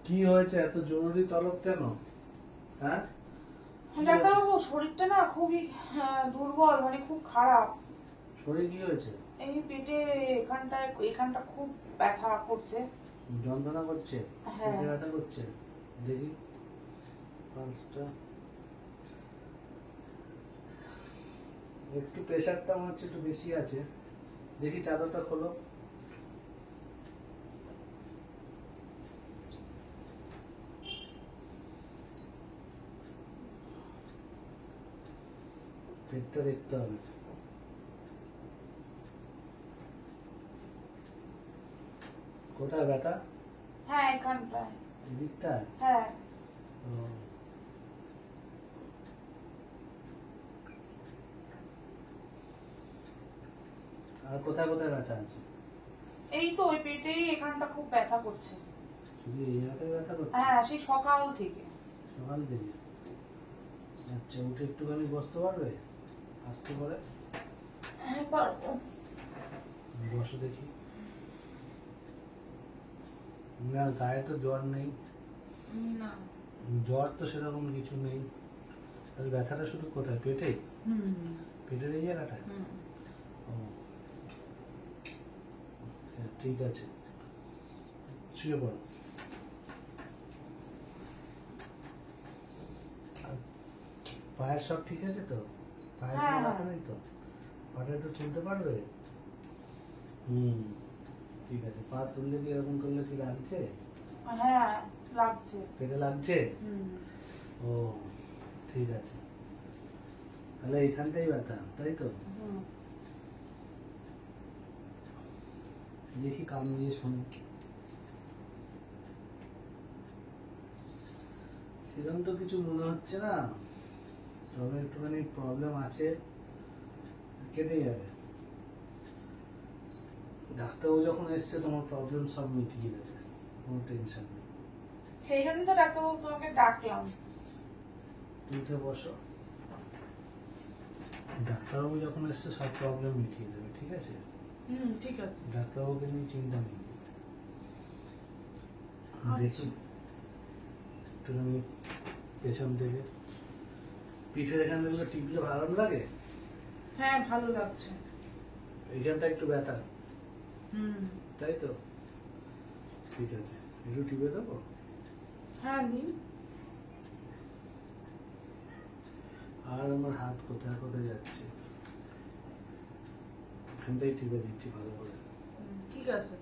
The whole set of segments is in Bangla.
কি হয়েছে, এত জরুরি তলব কেন? হ্যাঁ, ডাক্তারবাবু শরীরটা না খুবই দুর্বল, মানে খুব খারাপ। শরীর কি হয়েছে? এই পেটে এখানটা খুব ব্যথা করছে। যন্ত্রণা করছে? হ্যাঁ। পেটে ব্যথা করছে? দেখি পালসটা। একটু প্রেশারটা মনে হচ্ছে একটু বেশি আছে। দেখি চাদরটা খোলো। পেটটা দেখতে হবে। কোথায় ব্যথা? হ্যাঁ, এখানটায়। এদিকটায়? হ্যাঁ। ও। আর কোথায় কোথায় ব্যথা আছে? এই তো ওই পেটেই এখানটা খুব ব্যথা করছে। শুধু এই জায়গাটায় ব্যথা করছে? হ্যাঁ, সেই সকাল থেকে। সকাল থেকে? আচ্ছা, উঠে একটুখানি বসতে পারবে আস্তে করে? হ্যাঁ, পারবো। বসো দেখি। না, গায়ে তো জ্বর নেই। না। জ্বর তো সেরকম কিছু নেই। তাহলে ব্যথাটা শুধু কোথায়, পেটে? পেটের এই জায়গাটায়? ও আচ্ছা, ঠিক আছে, শুয়ে পড়ো। আর পায়ের সব ঠিক আছে তো? পায়ের কোনো হ্যাঁ। ব্যথা নেই তো? পাটা একটু তুলতে পারবে? ঠিক আছে। পা তুললে কি, এরকম তুললে কি লাগছে? হ্যাঁ, লাগছে। পেটে লাগছে? ও ঠিক আছে, তাহলে এইখানটাই ব্যথা, তাই তো? দেখি কান দিয়ে শুনি। সেরকম তো কিছু মনে হচ্ছে না, তবে একটুখানি প্রবলেম আছে, কেটে যাবে। ডাক্তারবাবু যখন এসছে তোমার প্রবলেম সব মিটিয়ে দেবে, কোনো টেনশন নেই। সেই জন্য তো ডাক্তারবাবু তোমাকে ডাকলাম। উঠে বসো। ডাক্তারবাবু যখন এসছে সব প্রবলেম মিটিয়ে দেবে, ঠিক আছে? ঠিক আছে। ডাক্তারবাবুকে নিয়ে চিন্তা নেই। দেখি একটুখানি পেছন থেকে পিঠের এখানে গুলো টিপলে ভালো লাগে? হ্যাঁ, ভালো লাগছে। এইখানটা একটু ব্যথা, তাই তো? ঠিক আছে, একটু টিপে দেবো? হ্যাঁ, নিন। আর আমার হাত কোথায় কোথায় যাচ্ছে, এখানটাই টিপে দিচ্ছি ভালো করে। ঠিক আছে।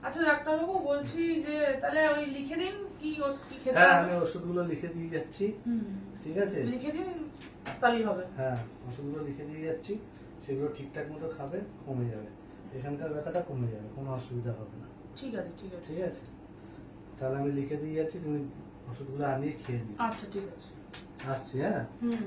আচ্ছা ডাক্তারবাবু, বলছি যে তাহলে ওই লিখে দিন কি কি খেতে হ্যাঁ, হবে। আমি ওষুধগুলো লিখে দিয়ে যাচ্ছি, ঠিক আছে? লিখে দিন, তাহলেই হবে। হ্যাঁ, ওষুধগুলো লিখে দিয়ে যাচ্ছি, সেগুলো ঠিকঠাক মতো খাবে, কমে যাবে। এখানকার ব্যথাটা কমে যাবে, কোনো অসুবিধা হবে না। ঠিক আছে, ঠিক আছে। ঠিক আছে, তাহলে আমি লিখে দিয়ে যাচ্ছি, তুমি ওষুধগুলো আনিয়ে খেয়ে নিও। আচ্ছা, ঠিক আছে। আসছি, হ্যাঁ। হুম।